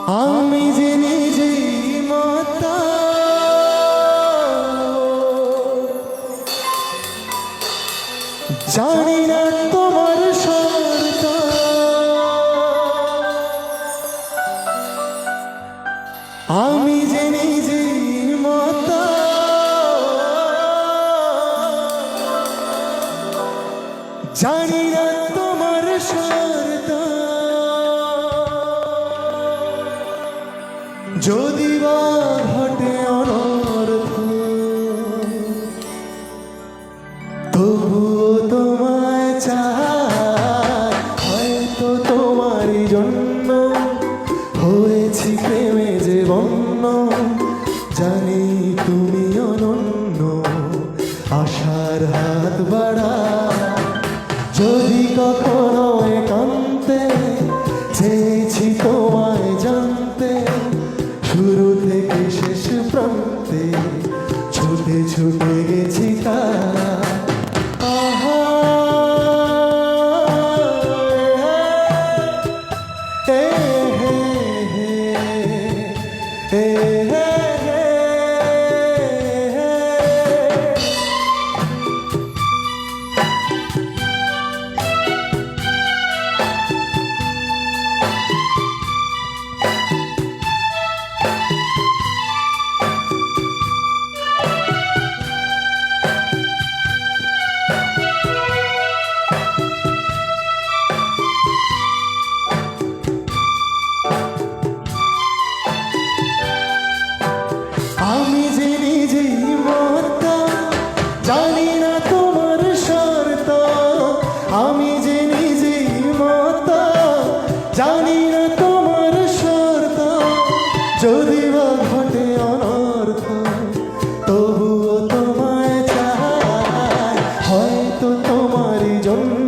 আমি যে নিজেই মাতা, জানি না তোমার শর্ত। আমি যে নিজেই মাতা, জানি না তোমার শর্ত। যদি বা ঘটে অনর্থ, তবুও তোমায় চাই। হয়তো তোমারই জন্য হয়েছি প্রেমে যে বন্য। জানি তুমি অনন্য, আশার হাত বাড়া। যদি কখনো একান্তে চেয়েছি তোমায় জানতে, শুরু থেকে শেষ প্রান্তে ছুটে ছুটে গেছি তারা। আহা, এ হে হে, এ হে হে। আমি যে নিজেই মাতা, জানি না তোমার শর্ত। আমি যে নিজেই মাতা, জানি না তোমার শর্ত। যদি বা ঘটে অনর্থ, তবুও তোমায় চাই। হয়তো তোমারই জন্য